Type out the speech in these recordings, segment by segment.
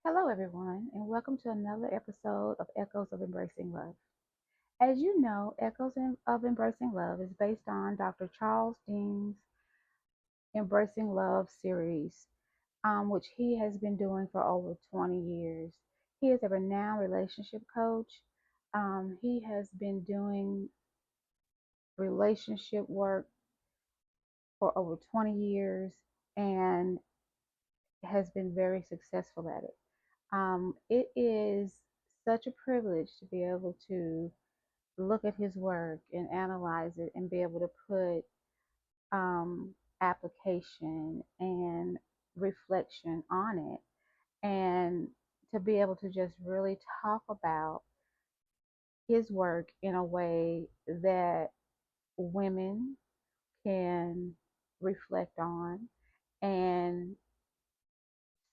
Hello, everyone, and welcome to another episode of Echoes of Embracing Love. As you know, of Embracing Love is based on Dr. Charles Dean's Embracing Love series, which he has been doing for over 20 years. He is a renowned relationship coach. He has been doing relationship work for over 20 years and has been very successful at it. It is such a privilege to be able to look at his work and analyze it and be able to put application and reflection on it and to be able to just really talk about his work in a way that women can reflect on and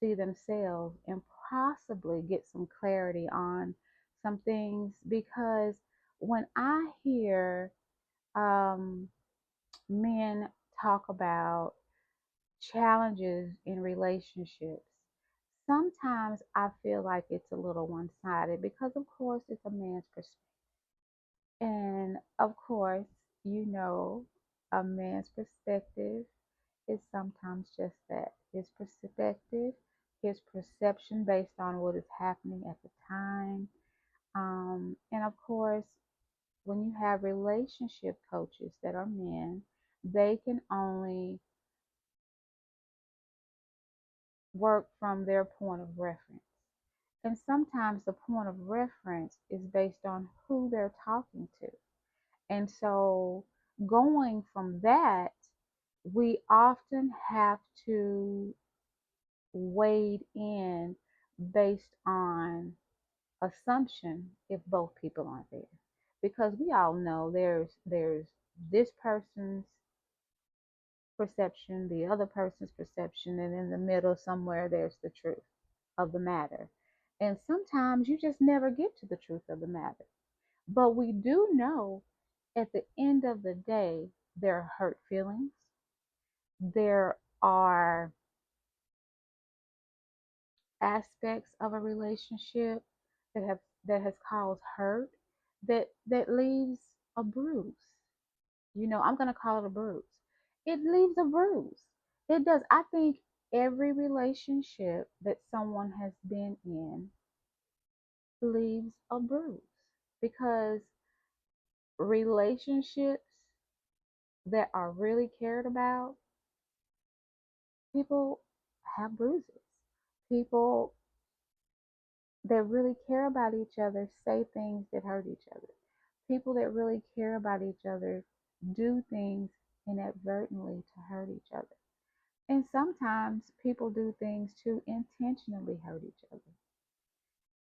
see themselves and possibly get some clarity on some things because when I hear men talk about challenges in relationships, sometimes I feel like it's a little one sided because, of course, it's a man's perspective. And, of course, you know, a man's perspective is sometimes just that his perspective, his perception based on what is happening at the time. And, of course, when you have relationship coaches that are men, they can only work from their point of reference. And sometimes the point of reference is based on who they're talking to. And so, going from that, we often have to wade in based on assumption if both people aren't there. Because we all know there's this person's perception, the other person's perception, and in the middle somewhere there's the truth of the matter. And sometimes you just never get to the truth of the matter. But we do know at the end of the day, there are hurt feelings. There are aspects of a relationship that has caused hurt that leaves a bruise. I'm gonna call it a bruise. It leaves a bruise. It does. I think every relationship that someone has been in leaves a bruise because relationships that are really cared about, people have bruises. People that really care about each other say things that hurt each other. People that really care about each other do things inadvertently to hurt each other. And sometimes people do things to intentionally hurt each other.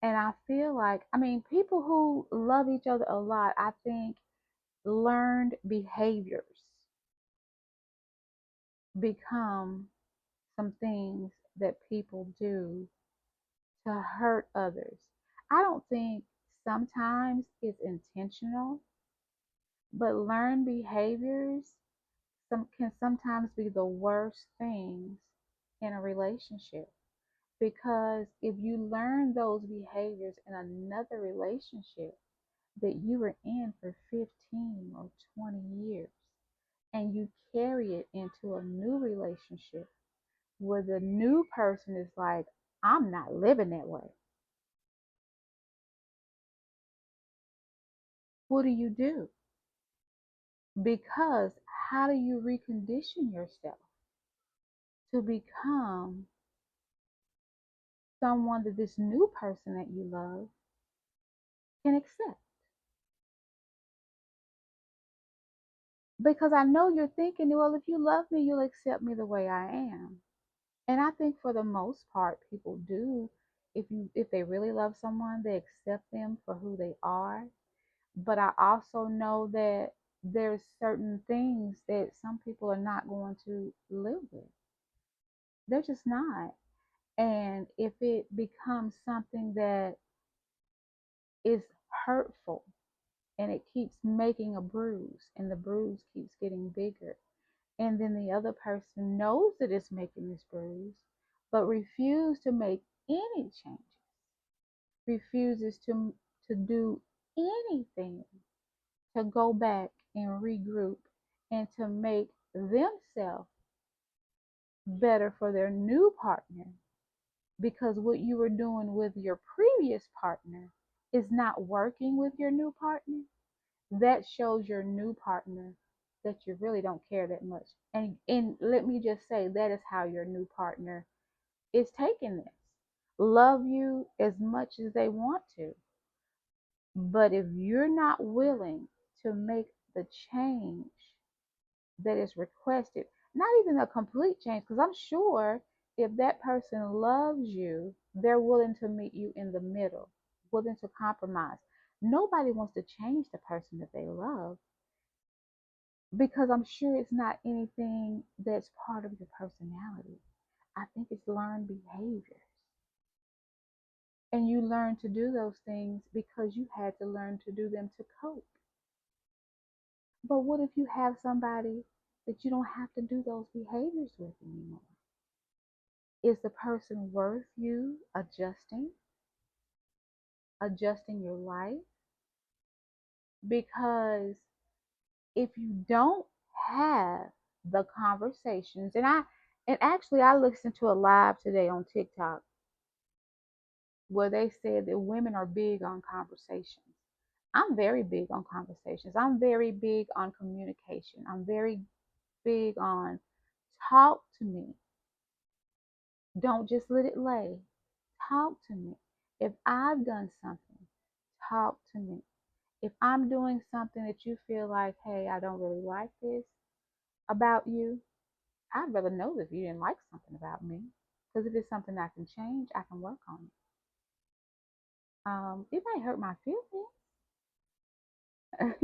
And I feel like, people who love each other a lot, I think learned behaviors become some things that people do to hurt others. I don't think sometimes it's intentional, but learned behaviors can sometimes be the worst things in a relationship. Because if you learn those behaviors in another relationship that you were in for 15 or 20 years, and you carry it into a new relationship where the new person is like, I'm not living that way. What do you do? Because how do you recondition yourself to become someone that this new person that you love can accept? Because I know you're thinking, well, if you love me, you'll accept me the way I am. And I think for the most part, people do. If they really love someone, they accept them for who they are. But I also know that there's certain things that some people are not going to live with. They're just not. And if it becomes something that is hurtful and it keeps making a bruise and the bruise keeps getting bigger, and then the other person knows that it's making this bruise, but refuse to make any changes, refuses to do anything to go back and regroup and to make themselves better for their new partner, because what you were doing with your previous partner is not working with your new partner, that shows your new partner that you really don't care that much. And let me just say, that is how your new partner is taking this. Love you as much as they want to, but if you're not willing to make the change that is requested, not even a complete change, because I'm sure if that person loves you, they're willing to meet you in the middle, willing to compromise. Nobody wants to change the person that they love, because I'm sure it's not anything that's part of your personality. I think it's learned behaviors. And you learn to do those things because you had to learn to do them to cope. But what if you have somebody that you don't have to do those behaviors with anymore? Is the person worth you adjusting your life? Because if you don't have the conversations, and actually I listened to a live today on TikTok where they said that women are big on conversations. I'm very big on conversations. I'm very big on communication. I'm very big on talk to me. Don't just let it lay. Talk to me. If I've done something, talk to me. If I'm doing something that you feel like, hey, I don't really like this about you, I'd rather know if you didn't like something about me. Because if it's something I can change, I can work on it. It might hurt my feelings. It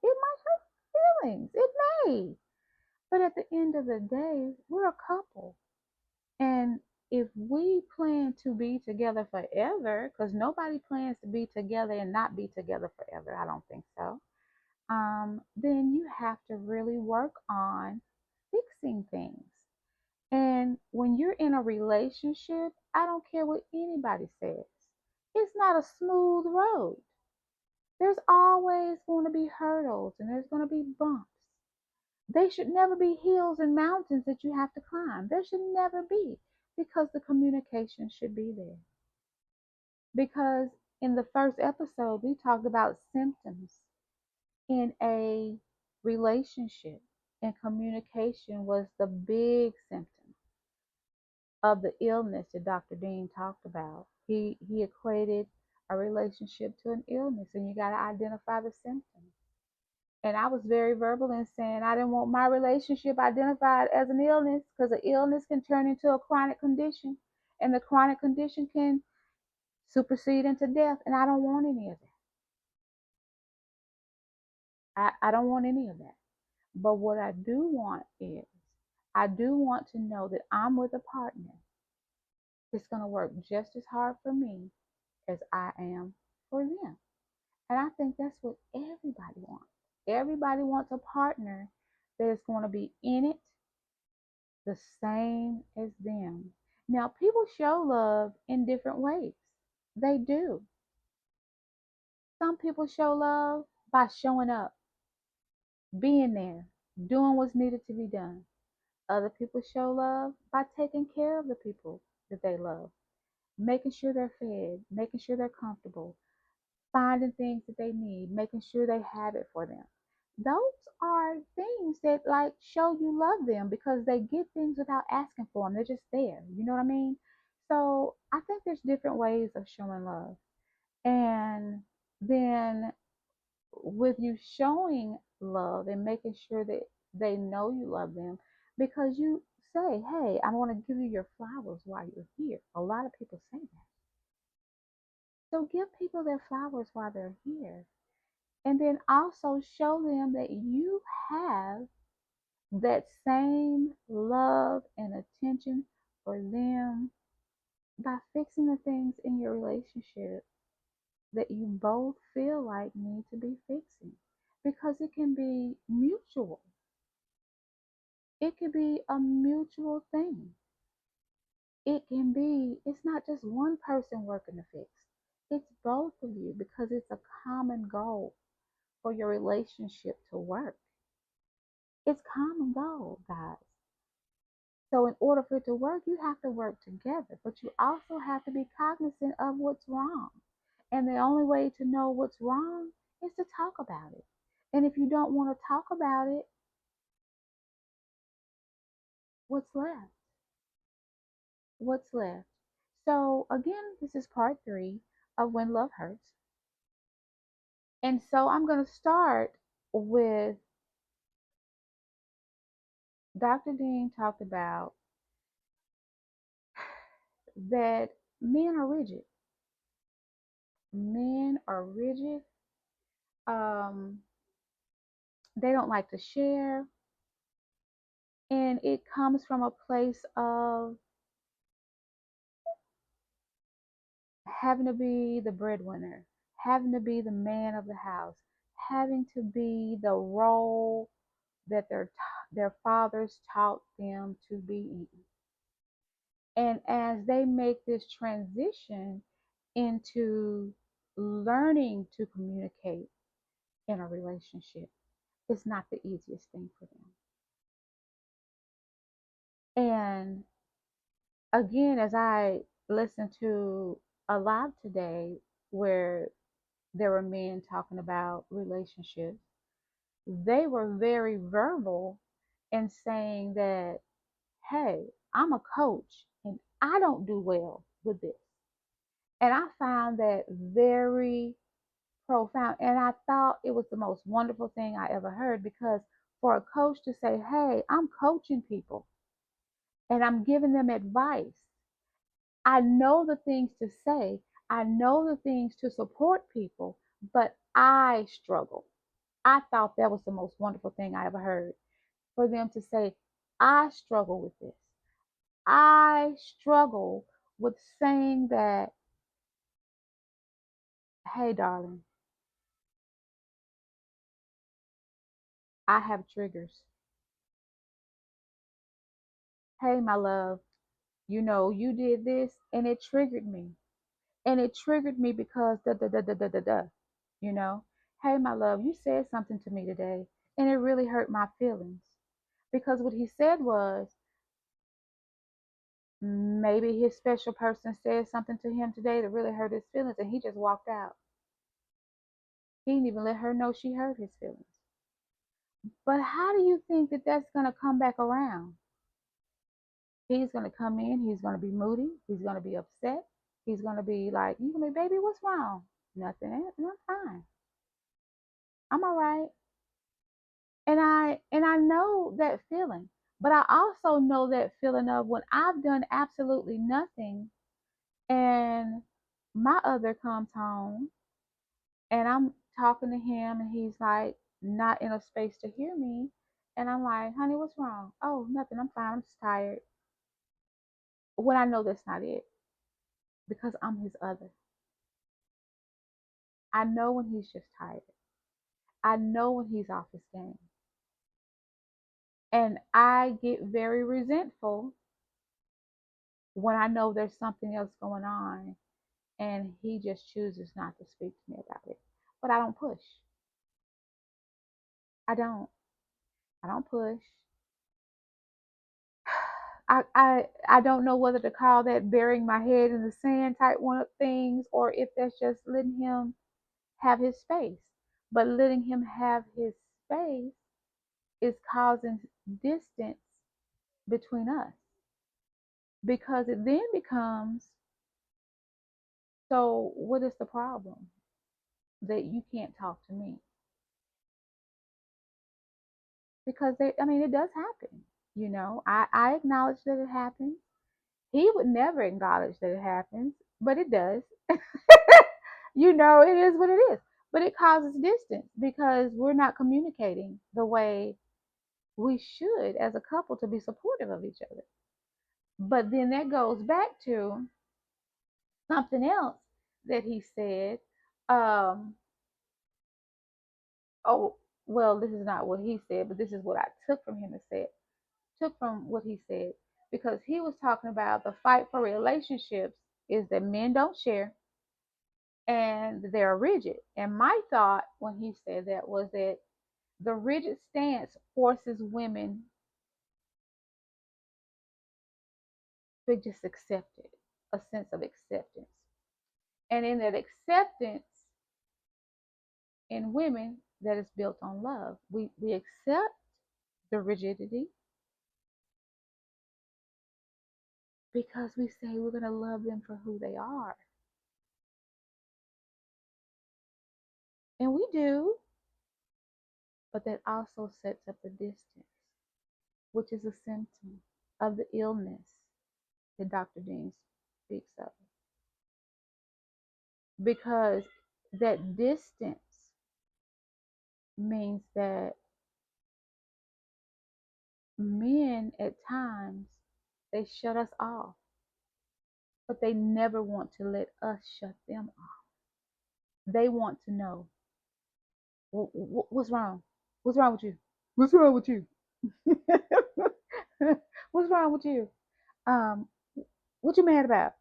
might hurt feelings. It may. But at the end of the day, we're a couple. And if we plan to be together forever, because nobody plans to be together and not be together forever, I don't think so, then you have to really work on fixing things. And when you're in a relationship, I don't care what anybody says, it's not a smooth road. There's always going to be hurdles and there's going to be bumps. They should never be hills and mountains that you have to climb. There should never be, because the communication should be there. Because in the first episode, we talked about symptoms in a relationship, and communication was the big symptom of the illness that Dr. Dean talked about. He equated a relationship to an illness, and you got to identify the symptoms. And I was very verbal in saying I didn't want my relationship identified as an illness, because an illness can turn into a chronic condition, and the chronic condition can supersede into death, and I don't want any of that. I don't want any of that. But what I do want is, I do want to know that I'm with a partner that's going to work just as hard for me as I am for them. And I think that's what everybody wants. Everybody wants a partner that is going to be in it the same as them. Now, people show love in different ways. They do. Some people show love by showing up, being there, doing what's needed to be done. Other people show love by taking care of the people that they love, making sure they're fed, making sure they're comfortable, finding things that they need, making sure they have it for them. Those are things that like show you love them, because they get things without asking for them. They're just there. You know what I mean? So I think there's different ways of showing love. And then with you showing love and making sure that they know you love them, because you say, hey, I want to give you your flowers while you're here. A lot of people say that. So give people their flowers while they're here. And then also show them that you have that same love and attention for them by fixing the things in your relationship that you both feel like need to be fixing, because it can be mutual. It could be a mutual thing. it can be, it's not just one person working to fix. It's both of you because it's a common goal for your relationship to work. It's common goal, guys. So in order for it to work, you have to work together, but you also have to be cognizant of what's wrong. And the only way to know what's wrong is to talk about it. And if you don't want to talk about it, what's left? What's left? So again, this is part 3 of When Love Hurts. And so I'm going to start with Dr. Dean talked about that men are rigid. Men are rigid. Um, they don't like to share. And it comes from a place of having to be the breadwinner, having to be the man of the house, having to be the role that their fathers taught them to be in. And as they make this transition into learning to communicate in a relationship, it's not the easiest thing for them. And again, as I listened to a live today where there were men talking about relationships, they were very verbal in saying that, hey, I'm a coach and I don't do well with this. And I found that very profound. And I thought it was the most wonderful thing I ever heard because for a coach to say, hey, I'm coaching people and I'm giving them advice. I know the things to say, I know the things to support people, but I struggle. I thought that was the most wonderful thing I ever heard. For them to say, I struggle with this. I struggle with saying that, hey, darling, I have triggers. Hey, my love, you did this and it triggered me. And it triggered me because da da da da da da da. You know, hey, my love, you said something to me today and it really hurt my feelings. Because what he said was maybe his special person said something to him today that really hurt his feelings and he just walked out. He didn't even let her know she hurt his feelings. But how do you think that that's going to come back around? He's going to come in, he's going to be moody, he's going to be upset, he's going to be like, you going to be, baby, what's wrong? Nothing, I'm fine. I'm all right. And I know that feeling, but I also know that feeling of when I've done absolutely nothing and my other comes home and I'm talking to him and he's like not in a space to hear me. And I'm like, honey, what's wrong? Oh, nothing. I'm fine. I'm just tired. When I know that's not it because I'm his other. I know when he's just tired. I know when he's off his game. And I get very resentful when I know there's something else going on and he just chooses not to speak to me about it. But I don't push. I don't. I don't push. I don't know whether to call that burying my head in the sand type one of things or if that's just letting him have his space. But letting him have his space is causing distance between us because it then becomes, so what is the problem that you can't talk to me? Because it does happen. I acknowledge that it happens. He would never acknowledge that it happens, but it does. It is what it is. But it causes distance because we're not communicating the way we should as a couple to be supportive of each other. But then that goes back to something else that he said. Um, oh, well, this is not what he said, but this is what I took from him and said. Took from what he said. because he was talking about the fight for relationships is that men don't share and they're rigid. And my thought when he said that was that the rigid stance forces women to just accept it, a sense of acceptance. And in that acceptance in women that is built on love, we accept the rigidity because we say we're going to love them for who they are. And we do, but that also sets up the distance, which is a symptom of the illness that Dr. Dean speaks of. Because that distance means that men at times they shut us off, but they never want to let us shut them off. They want to know what's wrong. What's wrong with you? What's wrong with you? What's wrong with you? Um, what you mad about?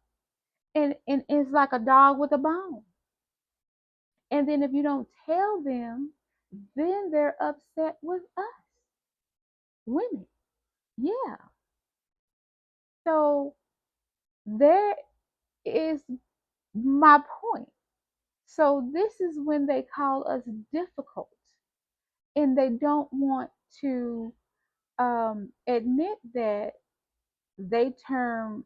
And it's like a dog with a bone. And then if you don't tell them, then they're upset with us, women. Yeah. So there is my point. So this is when they call us difficult and they don't want to admit that they term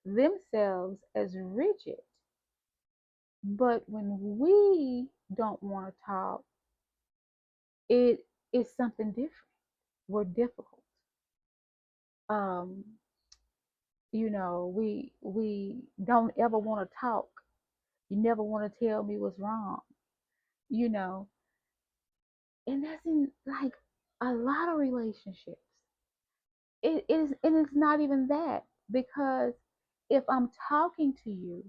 themselves as rigid. But when we don't want to talk, it is something different. We're difficult. Um, we don't ever want to talk. You never want to tell me what's wrong, you know. And that's in like a lot of relationships. It is not even that because if I'm talking to you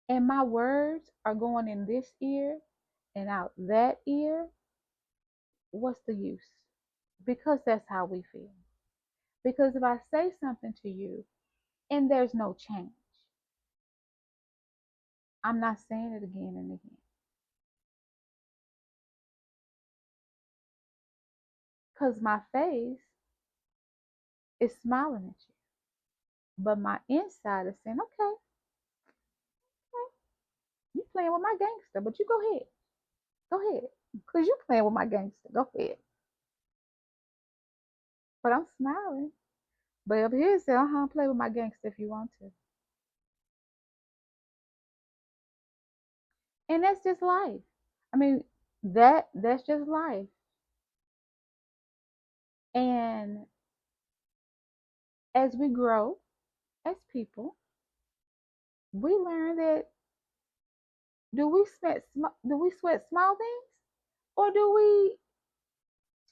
and my words are going in this ear and out that ear, what's the use? Because that's how we feel. Because if I say something to you and there's no change, I'm not saying it again and again. Because my face is smiling at you. But my inside is saying, okay, okay, you playing with my gangster, but you go ahead. Go ahead. Because you playing with my gangster. Go ahead. But I'm smiling. But over here it said, play with my gangster if you want to. And that's just life. I mean, that's just life. And as we grow as people, we learn that do we sweat small things? Or do we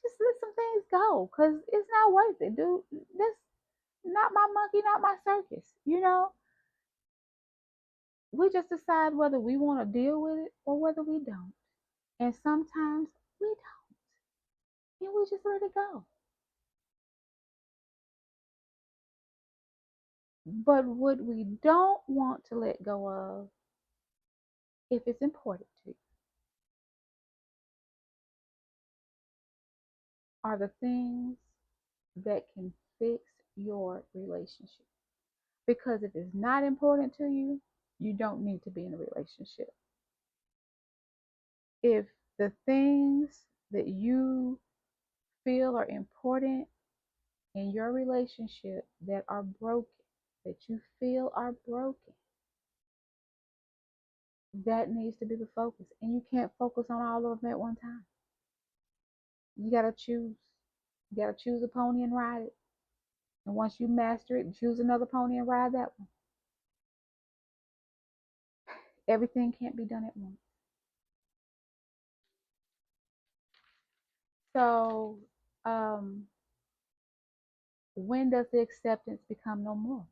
just let some things go? Because it's not worth it, dude. That's not my monkey, not my circus. We just decide whether we want to deal with it or whether we don't. And sometimes we don't. And we just let it go. But what we don't want to let go of, if it's important to you, are the things that can fix your relationship. Because if it's not important to you, you don't need to be in a relationship. If the things that you feel are important in your relationship that are broken, that you feel are broken, that needs to be the focus. And you can't focus on all of them at one time. You got to choose. You got to choose a pony and ride it. And once you master it, choose another pony and ride that one. Everything can't be done at once. So, um, when does the acceptance become no more?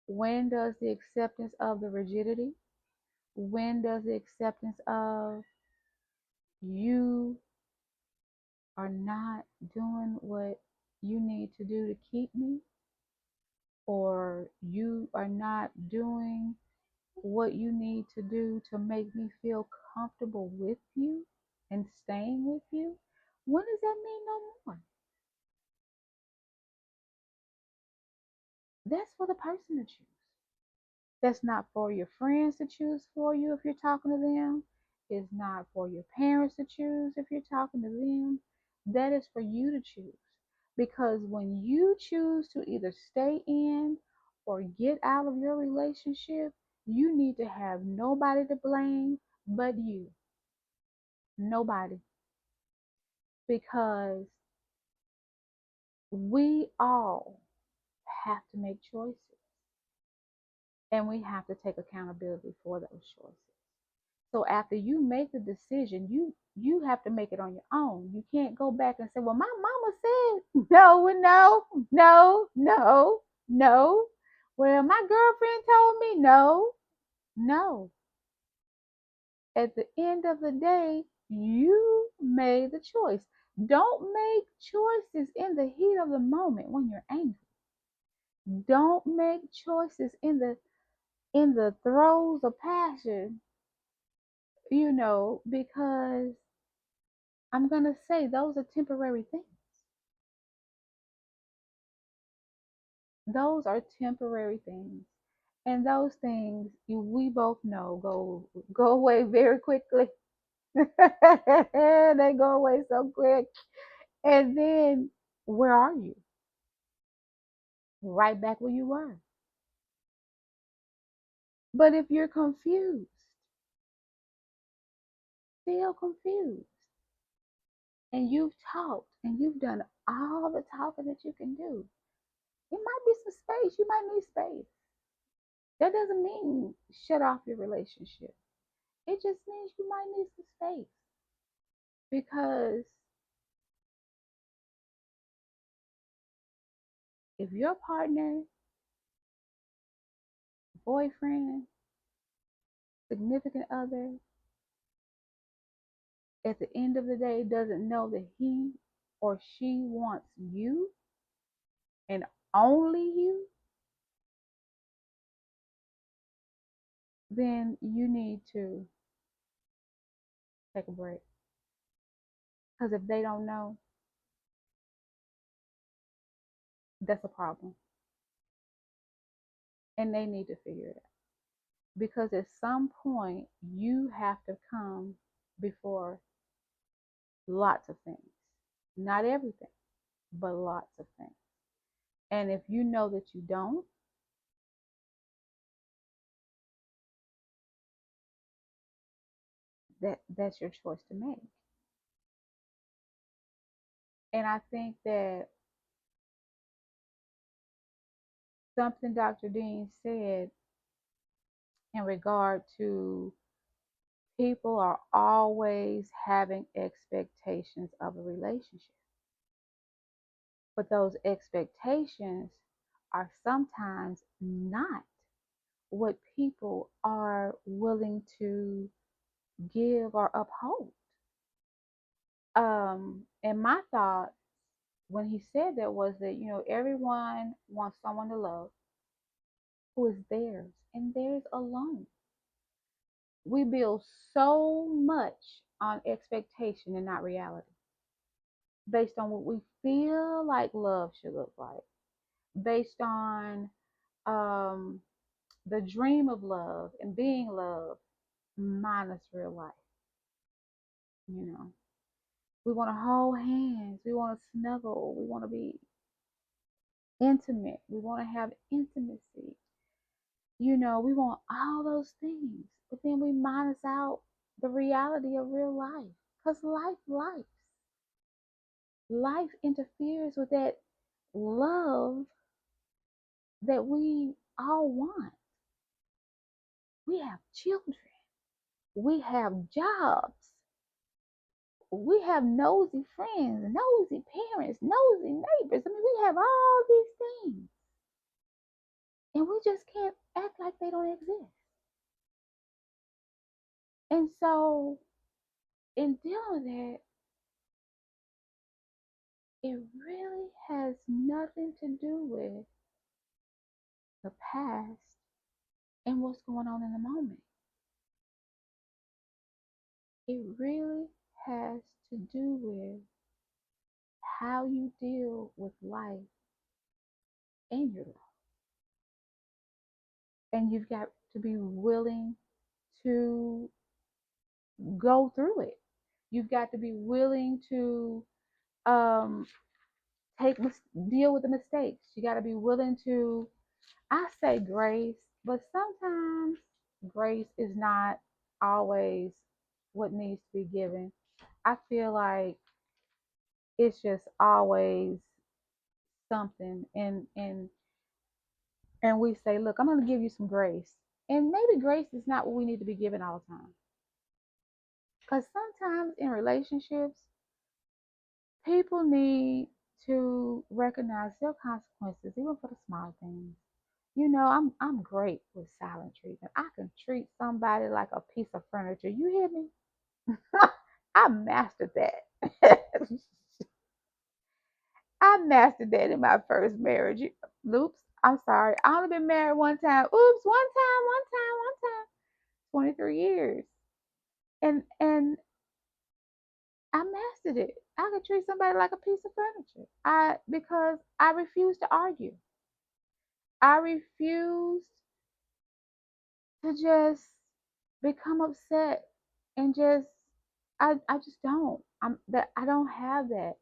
When does the acceptance of the rigidity? When does the acceptance of you are not doing what you need to do to keep me, or you are not doing what you need to do to make me feel comfortable with you and staying with you, when does that mean no more? That's for the person to choose. That's not for your friends to choose for you if you're talking to them. It's not for your parents to choose if you're talking to them. That is for you to choose. Because when you choose to either stay in or get out of your relationship, you need to have nobody to blame but you. Nobody. Because we all have to make choices, and we have to take accountability for those choices. So after you make the decision, you have to make it on your own. You can't go back and say, "Well, my mama said no, no, no, no, no." Well, my girlfriend told me no, no. At the end of the day, you made the choice. Don't make choices in the heat of the moment when you're angry. Don't make choices in the throes of passion, because I'm going to say those are temporary things. Those are temporary things. And those things we both know go away very quickly. They go away so quick. And then where are you? Right back where you were. But if you're confused, still confused, and you've talked and you've done all the talking that you can do, it might be some space. You might need space. That doesn't mean shut off your relationship. It just means you might need some space, because if your partner, boyfriend, significant other, at the end of the day doesn't know that he or she wants you and only you, then you need to take a break. Because if they don't know, that's a problem. And they need to figure it out. Because at some point, you have to come before lots of things. Not everything, but lots of things. And if you know that you don't, that's your choice to make. And I think that something Dr. Dean said in regard to people are always having expectations of a relationship. But those expectations are sometimes not what people are willing to give or uphold. And my thought when he said that was that, everyone wants someone to love who is theirs and theirs alone. We build so much on expectation and not reality, based on what we feel like love should look like, based on um, the dream of love and being loved minus real life. You know, we want to hold hands, we want to snuggle, we want to be intimate, we want to have intimacy. We want all those things, but then we minus out the reality of real life, because life interferes with that love that we all want. We have children, we have jobs, we have nosy friends, nosy parents, nosy neighbors. I mean, we have all these things, and we just can't act like they don't exist. And so, in dealing with that, it really has nothing to do with the past and what's going on in the moment. It really has to do with how you deal with life and your life. And you've got to be willing to go through it. You've got to be willing to um, take deal with the mistakes. You got to be willing to. I say grace, but sometimes grace is not always what needs to be given. I feel like it's just always something, and we say, look, I'm going to give you some grace, and maybe grace is not what we need to be given all the time. Because sometimes in relationships, people need to recognize their consequences, even for the small things. I'm great with silent treatment. I can treat somebody like a piece of furniture. You hear me? I mastered that. I mastered that in my first marriage. Oops, I'm sorry. I only been married one time. Oops, one time. 23 years. And I mastered it. I could treat somebody like a piece of furniture. Because I refused to argue. I refused to just become upset and I just don't. I don't have that.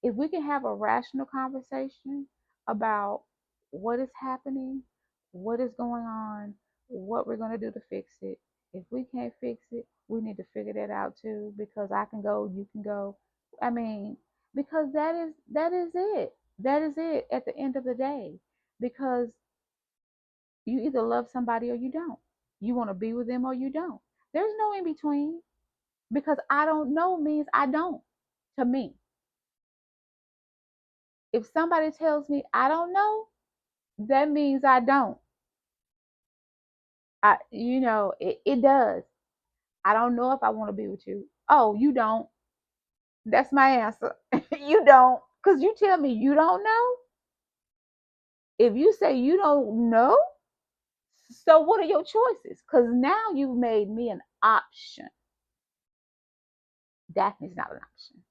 If we can have a rational conversation about what is happening, what is going on, what we're going to do to fix it. If we can't fix it, we need to figure that out too, because I can go, you can go. I mean, because that is it. That is it at the end of the day. Because you either love somebody or you don't. You want to be with them or you don't. There's no in between, because I don't know means I don't, to me. If somebody tells me I don't know, that means I don't. It does. I don't know if I want to be with you. Oh, you don't. That's my answer. You don't. Because you tell me you don't know. If you say you don't know, so what are your choices? Because now you've made me an option. Daphne's not an option.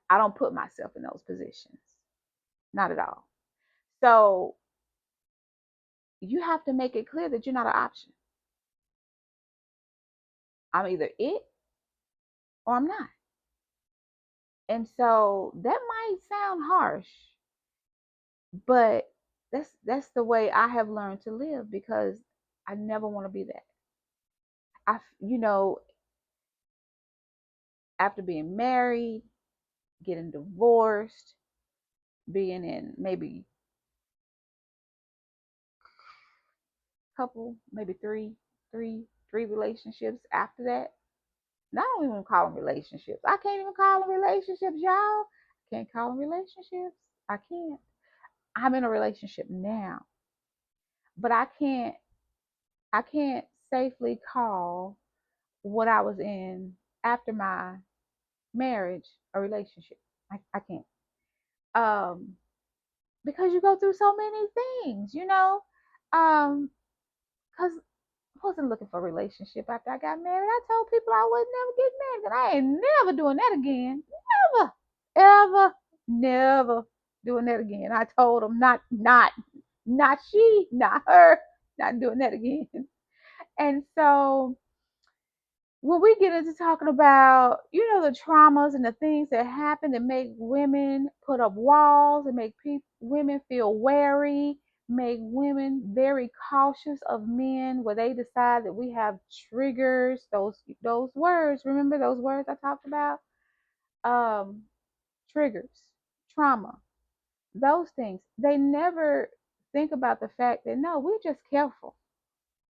I don't put myself in those positions. Not at all. So you have to make it clear that you're not an option. I'm either it or I'm not. And so that might sound harsh, but that's the way I have learned to live, because I never want to be that. After being married, getting divorced, being in maybe a couple, maybe three relationships after that. And I don't even call them relationships. I can't even call them relationships, y'all. Can't call them relationships. I can't. I'm in a relationship now, but I can't safely call what I was in after my marriage a relationship. I can't. Um, because you go through so many things. Because I wasn't looking for a relationship after I got married. I told people I would never get married, and I ain't never doing that again. Never, ever, never doing that again. I told them not she, not her, not doing that again. And so when we get into talking about, the traumas and the things that happen that make women put up walls and make women feel wary, make women very cautious of men, where they decide that we have triggers, those words. Remember those words I talked about? Um, Triggers, trauma, those things. They never think about the fact that no, we're just careful.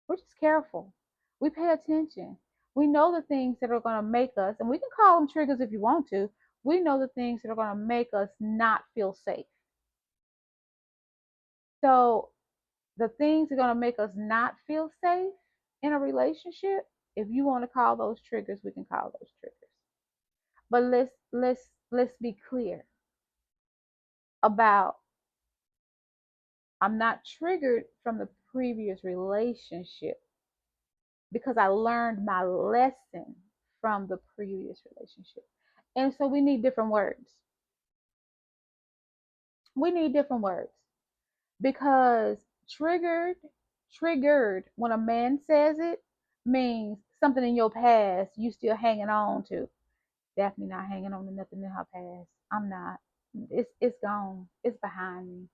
We're just careful. We pay attention. We know the things that are going to make us, and we can call them triggers if you want to. We know the things that are going to make us not feel safe. So, the things that are going to make us not feel safe in a relationship, if you want to call those triggers, we can call those triggers. But let's be clear. about, I'm not triggered from the previous relationship because I learned my lesson from the previous relationship. And so we need different words. We need different words because triggered, when a man says it, means something in your past you still hanging on to. Definitely not hanging on to nothing in her past. I'm not. It's gone. It's behind me.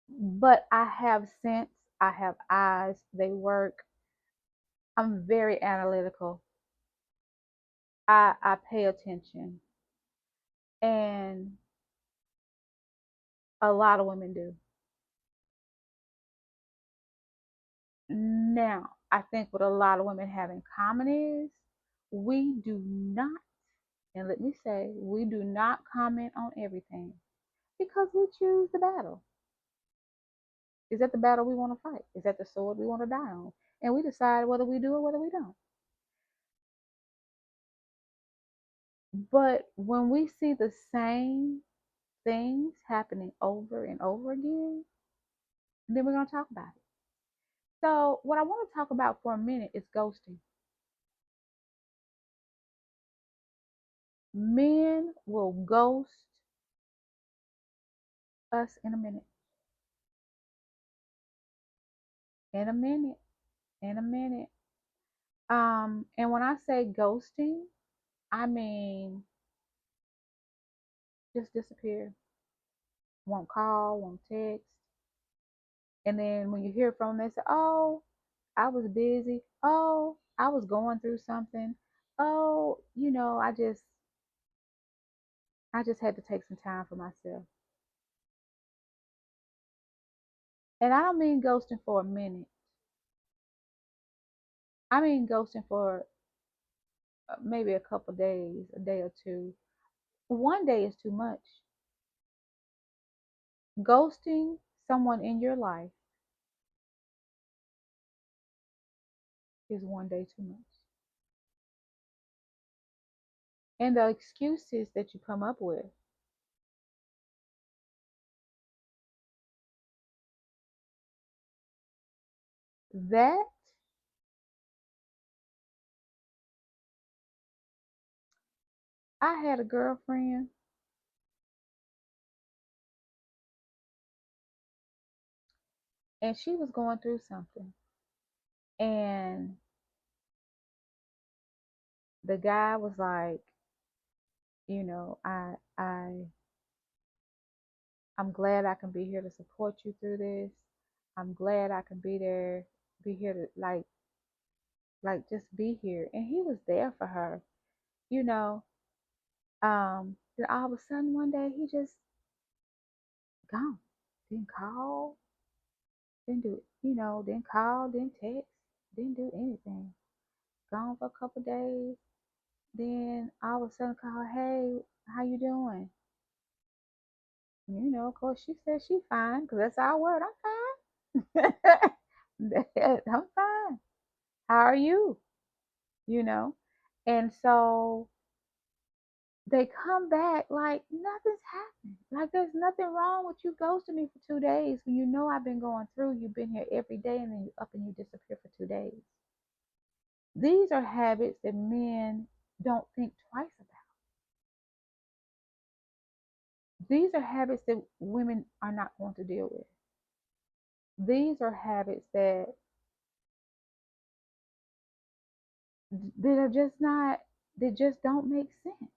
But I have sense. I have eyes. They work. I'm very analytical. I pay attention, and a lot of women do. Now, I think what a lot of women have in common is we do not, and let me say, we do not comment on everything because we choose the battle. Is that the battle we want to fight? Is that the sword we want to die on? And we decide whether we do or whether we don't. But when we see the same things happening over and over again, then we're going to talk about it. So, what I want to talk about for a minute is ghosting. Men will ghost us in a minute, in a minute, in a minute. And when I say ghosting, I mean just disappear. Won't call, won't text. And then when you hear from them, they say, "Oh, I was busy. Oh, I was going through something. Oh, I just had to take some time for myself." And I don't mean ghosting for a minute. I mean ghosting for maybe a couple days, a day or two. One day is too much. Ghosting someone in your life is one day too much. And the excuses that you come up with, that I had a girlfriend and she was going through something. And the guy was like, you know, I'm glad I can be here to support you through this. I'm glad I can be here to just be here. And he was there for her, you know. Then all of a sudden one day he just gone. Didn't call, didn't do it, didn't call, didn't text, didn't do anything. Gone for a couple of days. Then all of a sudden call, "Hey, how you doing?" Of course she said she fine, because that's our word. I'm fine. I'm fine. How are you? You know? And so they come back like nothing's happened. Like there's nothing wrong with you ghosting me for 2 days when you know I've been going through. You've been here every day and then you up and you disappear for 2 days. These are habits that men don't think twice about. These are habits that women are not going to deal with. These are habits that are just not, that just don't make sense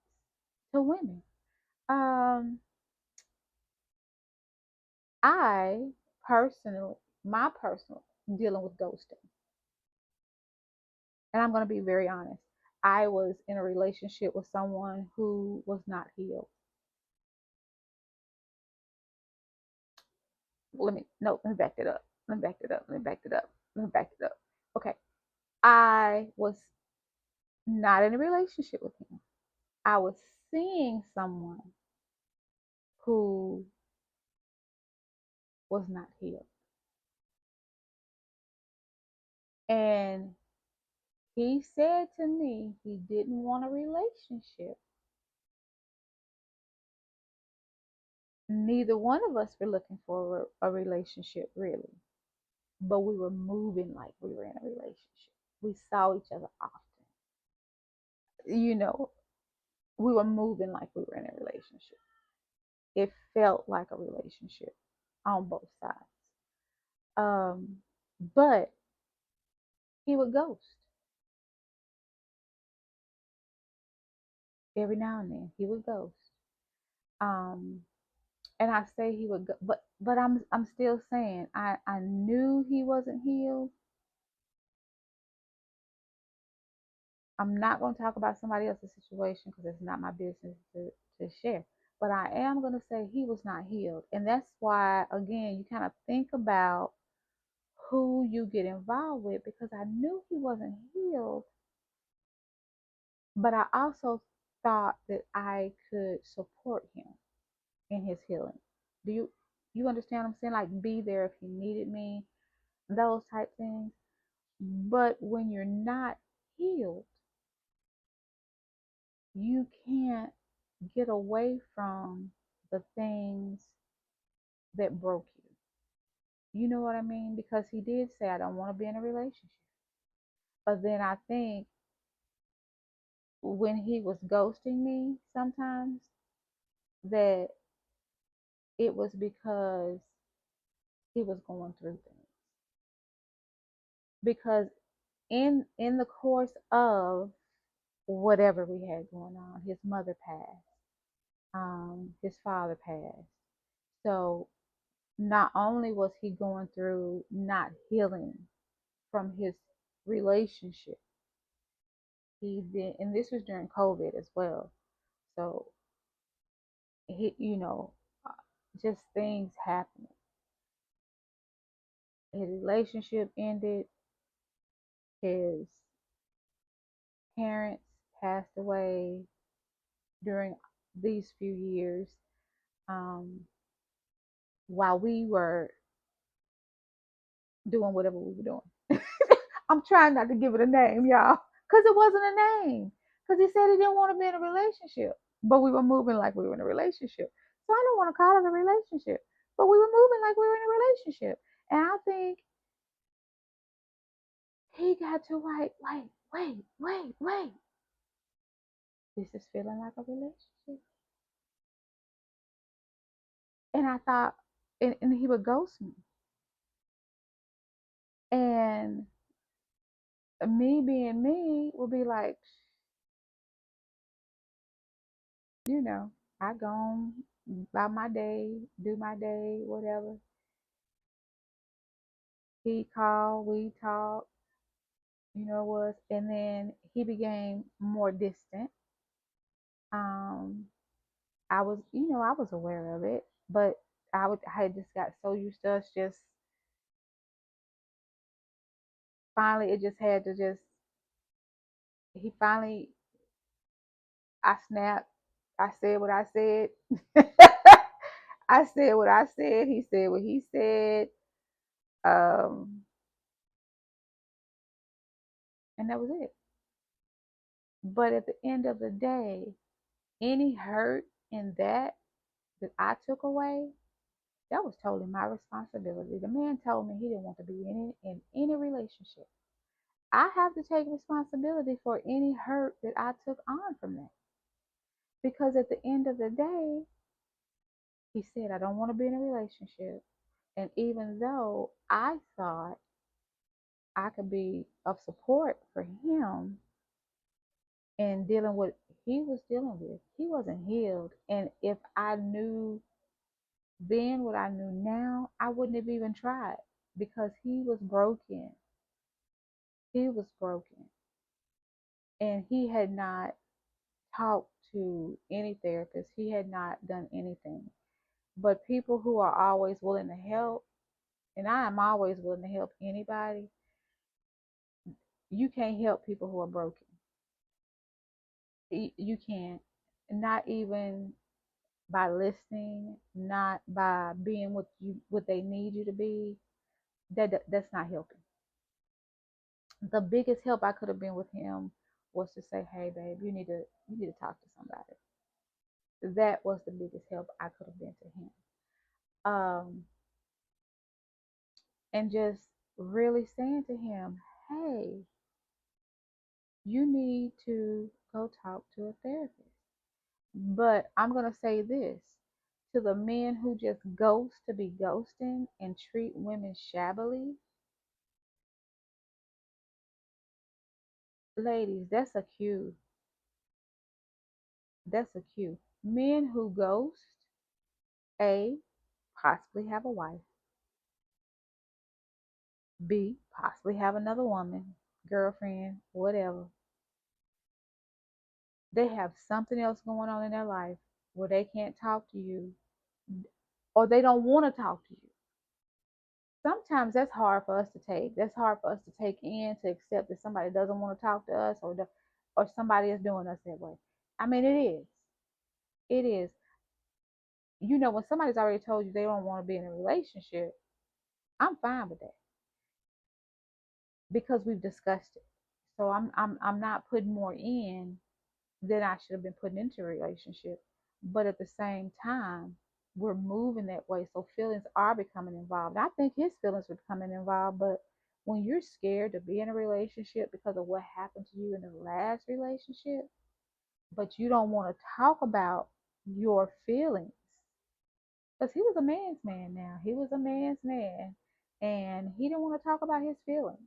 to women. Um, I personally, my personal dealing with ghosting, and I'm going to be very honest. I was in a relationship with someone who was not healed. Let me no, let me back it up. Let me back it up. Let me back it up. Let me back it up. Okay, I was not in a relationship with him. I was seeing someone who was not healed, and he said to me he didn't want a relationship neither one of us were looking for a relationship really, but we were moving like we were in a relationship. We saw each other often. You know, we were moving like we were in a relationship. It felt like a relationship on both sides. Um, but he would ghost every now and then. He would ghost. Um, and I say he would go, but I'm still saying I knew he wasn't healed. I'm not going to talk about somebody else's situation because it's not my business to share. But I am going to say he was not healed. And that's why, again, you kind of think about who you get involved with because I knew he wasn't healed, but I also thought that I could support him in his healing. Do you understand what I'm saying? Like be there if he needed me, those type things. But when you're not healed, you can't get away from the things that broke you. You know what I mean? Because he did say, I don't want to be in a relationship. But then I think when he was ghosting me sometimes, that it was because he was going through things. Because in the course of whatever we had going on, his mother passed, his father passed. So not only was he going through not healing from his relationship, he did, and this was during COVID as well. So he, uh, just things happening. His relationship ended. His parents passed away during these few years, um, while we were doing whatever we were doing. I'm trying not to give it a name, y'all, because it wasn't a name. Because he said he didn't want to be in a relationship, but we were moving like we were in a relationship. So I don't want to call it a relationship, but we were moving like we were in a relationship. And I think he got to like, wait. This is feeling like a relationship. And I thought, and he would ghost me. And me being me would be like, you know, I go on about my day, do my day, whatever. He called, we talked, it was, and then he became more distant. Um, I was aware of it, but I had just got so used to us just finally, it just had to just, he finally, I snapped, I said what I said. I said what I said, he said what he said. Um, and that was it. But at the end of the day, any hurt in that I took away, that was totally my responsibility. The man told me he didn't want to be in any relationship. I have to take responsibility for any hurt that I took on from that. Because at the end of the day, he said, I don't want to be in a relationship. And even though I thought I could be of support for him in dealing with what he was dealing with, he wasn't healed. And if I knew then what I knew now, I wouldn't have even tried because he was broken. He was broken. And he had not talked to any therapist, he had not done anything. But people who are always willing to help, and I am always willing to help anybody, you can't help people who are broken. You can't. Not even by listening, not by being what they need you to be. That's not helping. The biggest help I could have been with him was to say, "Hey, babe, you need to talk to somebody." That was the biggest help I could have been to him. Um, and just really saying to him, hey, you need to go talk to a therapist. But I'm going to say this to the men who just ghost to be ghosting and treat women shabbily, ladies, that's a cue. That's a cue. Men who ghost, A, possibly have a wife, B, possibly have another woman, girlfriend, whatever. They have something else going on in their life where they can't talk to you or they don't want to talk to you. Sometimes that's hard for us to take. That's hard for us to take in, to accept that somebody doesn't want to talk to us, or somebody is doing us that way. I mean, it is. It is. When somebody's already told you they don't want to be in a relationship, I'm fine with that because we've discussed it. So I'm not putting more in than I should have been putting into a relationship. But at the same time, we're moving that way. So feelings are becoming involved. I think his feelings were becoming involved, but when you're scared to be in a relationship because of what happened to you in the last relationship, but you don't want to talk about your feelings. Because he was a man's man now. He was a man's man. And he didn't want to talk about his feelings.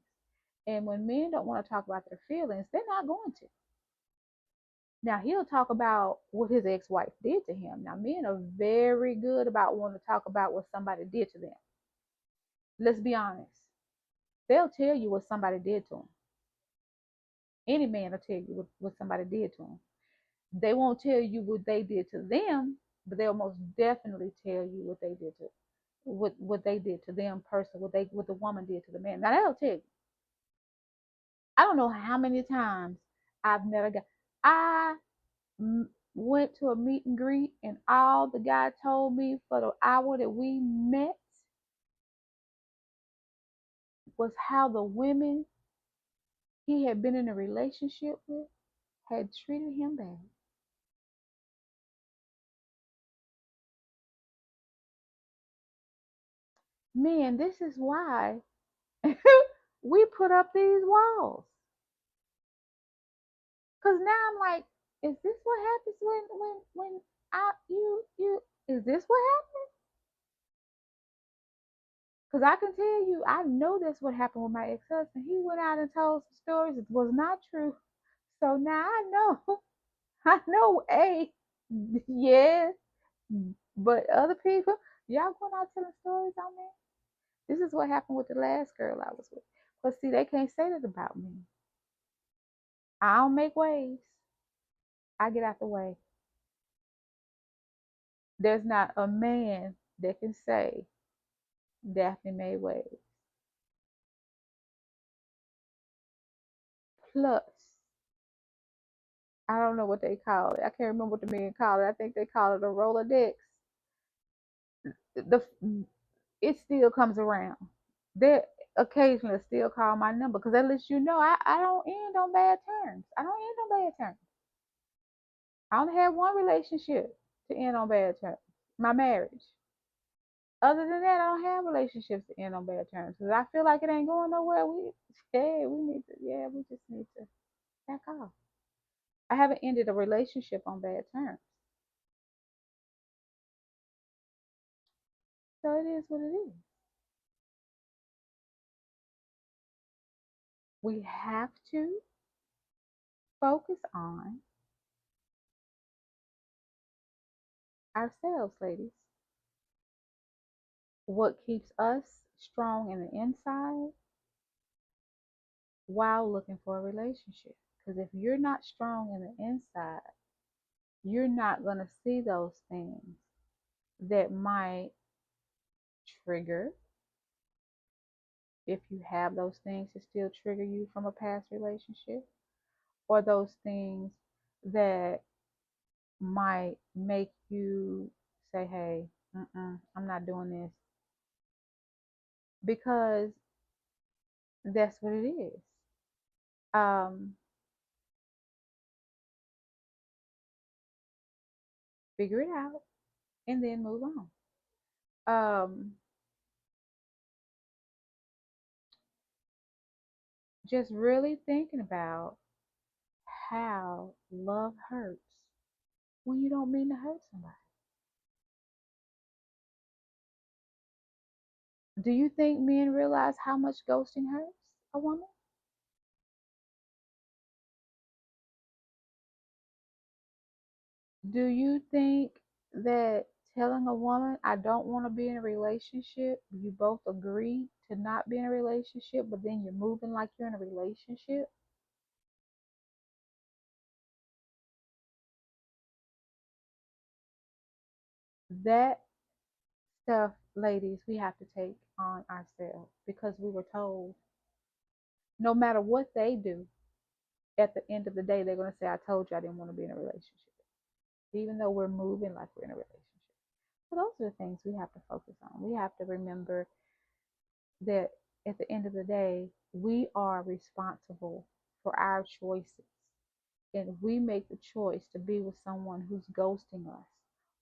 And when men don't want to talk about their feelings, they're not going to. Now he'll talk about what his ex-wife did to him. Now men are very good about wanting to talk about what somebody did to them. Let's be honest. They'll tell you what somebody did to them. Any man will tell you what somebody did to them. They won't tell you what they did to them, but they'll most definitely tell you what they did to what they did to them personally, what the woman did to the man. Now they'll tell you. I don't know how many times I've met a guy. I went to a meet and greet, and all the guy told me for the hour that we met was how the women he had been in a relationship with had treated him bad. Man, this is why we put up these walls. Cause now I'm like, is this what happens when I you is this what happens? Cause I can tell you, I know that's what happened with my ex-husband. He went out and told some stories that was not true. So now I know, I know, yeah, but other people, y'all going out telling stories on me. This is what happened with the last girl I was with. But see, they can't say that about me. I don't make waves. I get out the way. There's not a man that can say Daphne made waves. Plus, I don't know what they call it. I can't remember what the men call it. I think they call it a Rolodex. The it still comes around. They occasionally still call my number because that lets you know I don't end on bad terms. I don't end on bad terms. I only had one relationship to end on bad terms. My marriage. Other than that, I don't have relationships to end on bad terms because I feel like it ain't going nowhere. We just need to back off. I haven't ended a relationship on bad terms. So it is what it is. We have to focus on ourselves, ladies. What keeps us strong in the inside while looking for a relationship. Because if you're not strong in the inside, you're not going to see those things that might trigger, if you have those things that still trigger you from a past relationship, or those things that might make you say, hey, I'm not doing this, because that's what it is. Um, figure it out, and then move on. Um, just really thinking about how love hurts when you don't mean to hurt somebody. Do you think men realize how much ghosting hurts a woman? Do you think that telling a woman, I don't want to be in a relationship, you both agree to not be in a relationship, but then you're moving like you're in a relationship? That stuff, ladies, we have to take on ourselves because we were told no matter what they do, at the end of the day, they're going to say, I told you I didn't want to be in a relationship, even though we're moving like we're in a relationship. So, those are the things we have to focus on. We have to remember that at the end of the day, we are responsible for our choices. And if we make the choice to be with someone who's ghosting us,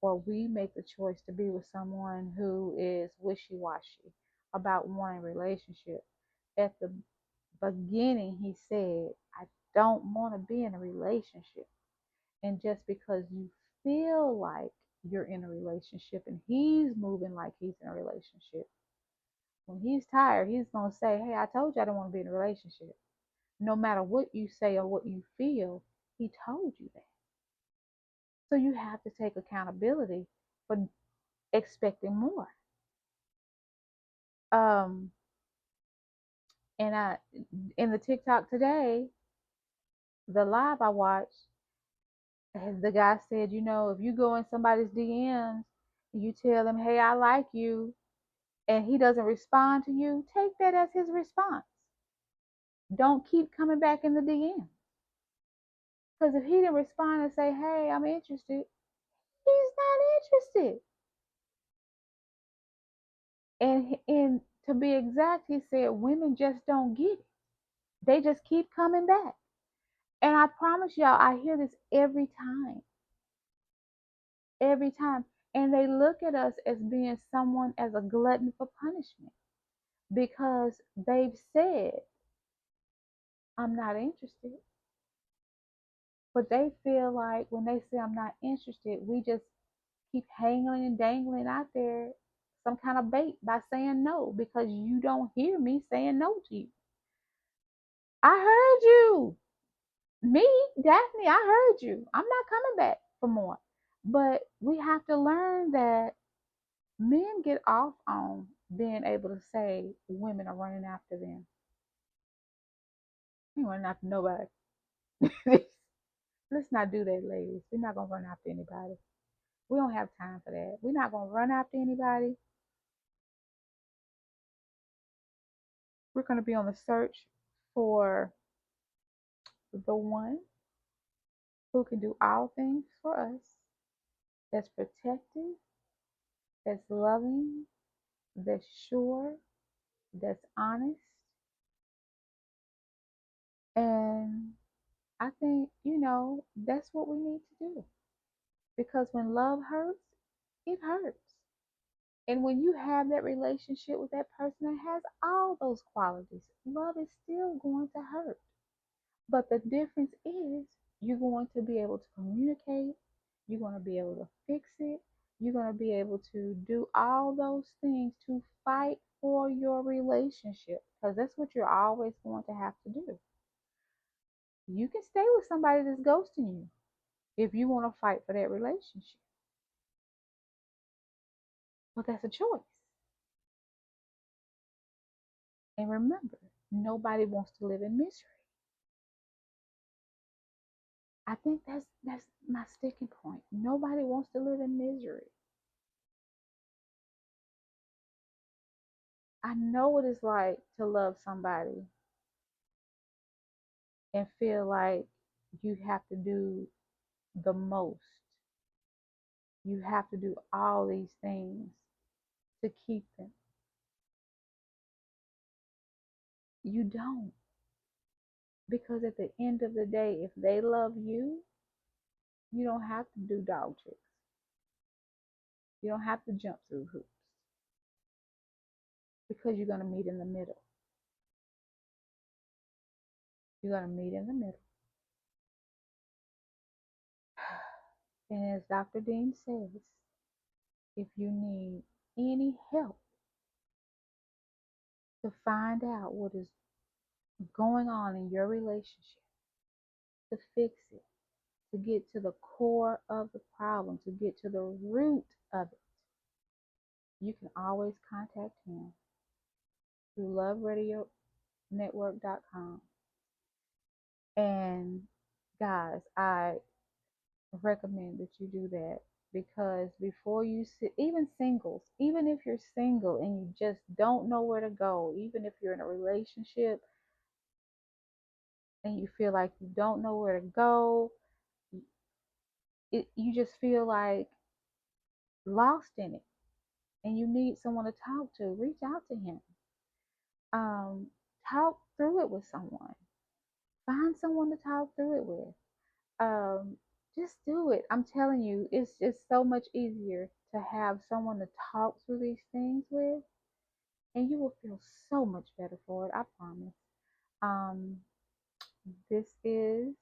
or we make the choice to be with someone who is wishy washy about wanting a relationship, at the beginning, he said, I don't want to be in a relationship. And just because you feel like you're in a relationship and he's moving like he's in a relationship, when he's tired, he's going to say, hey, I told you I don't want to be in a relationship. No matter what you say or what you feel, he told you that. So you have to take accountability for expecting more. Um, and I, in the TikTok today, the live I watched, the guy said, if you go in somebody's DMs and you tell him, hey, I like you, and he doesn't respond to you, take that as his response. Don't keep coming back in the DM. Because if he didn't respond and say, hey, I'm interested, he's not interested. And to be exact, he said women just don't get it. They just keep coming back. And I promise y'all, I hear this every time. Every time. And they look at us as being someone as a glutton for punishment because they've said, I'm not interested. But they feel like when they say I'm not interested, we just keep hanging and dangling out there some kind of bait by saying no because you don't hear me saying no to you. I heard you. Me, Daphne, I heard you. I'm not coming back for more. But we have to learn that men get off on being able to say women are running after them. We ain't running after nobody. Let's not do that, ladies. We're not gonna run after anybody. We don't have time for that. We're not gonna run after anybody. We're gonna be on the search for the one who can do all things for us, that's protective, that's loving, that's sure, that's honest. And I think, that's what we need to do. Because when love hurts, it hurts. And when you have that relationship with that person that has all those qualities, love is still going to hurt. But the difference is you're going to be able to communicate, you're going to be able to fix it, you're going to be able to do all those things to fight for your relationship because that's what you're always going to have to do. You can stay with somebody that's ghosting you if you want to fight for that relationship. But that's a choice. And remember, nobody wants to live in misery. I think that's my sticking point. Nobody wants to live in misery. I know what it's like to love somebody and feel like you have to do the most. You have to do all these things to keep them. You don't. Because at the end of the day, if they love you, you don't have to do dog tricks. You don't have to jump through hoops because you're going to meet in the middle. You're going to meet in the middle. And as Dr. Dean says, if you need any help to find out what is going on in your relationship, to fix it, to get to the core of the problem, to get to the root of it, you can always contact him through loveradionetwork.com. And guys, I recommend that you do that, because before you sit, even singles, even if you're single and you just don't know where to go, even if you're in a relationship and you feel like you don't know where to go, you just feel like lost in it and you need someone to talk to, reach out to him. um Talk through it with someone. Find someone to talk through it with. Just do it. I'm telling you, it's just so much easier to have someone to talk through these things with, and you will feel so much better for it. I promise. Um, this is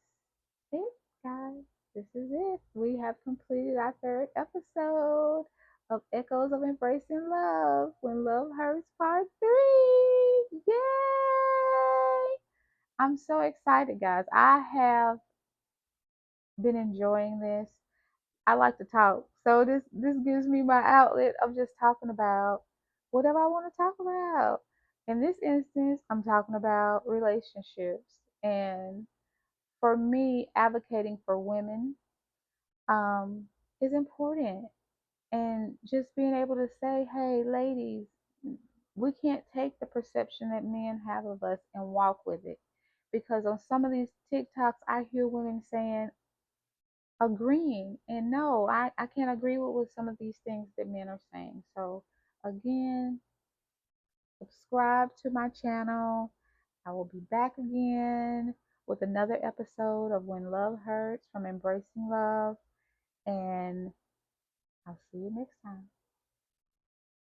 it, guys. This is it. We have completed our third episode of Echoes of Embracing Love, When Love Hurts Part 3. Yay! I'm so excited, guys. I have been enjoying this. I like to talk. So this gives me my outlet of just talking about whatever I want to talk about. In this instance, I'm talking about relationships. And for me, advocating for women um, is important. And just being able to say, hey, ladies, we can't take the perception that men have of us and walk with it. Because on some of these TikToks, I hear women saying, agreeing, and no, I can't agree with some of these things that men are saying. So again, subscribe to my channel. I will be back again with another episode of When Love Hurts, from Embracing Love, and I'll see you next time.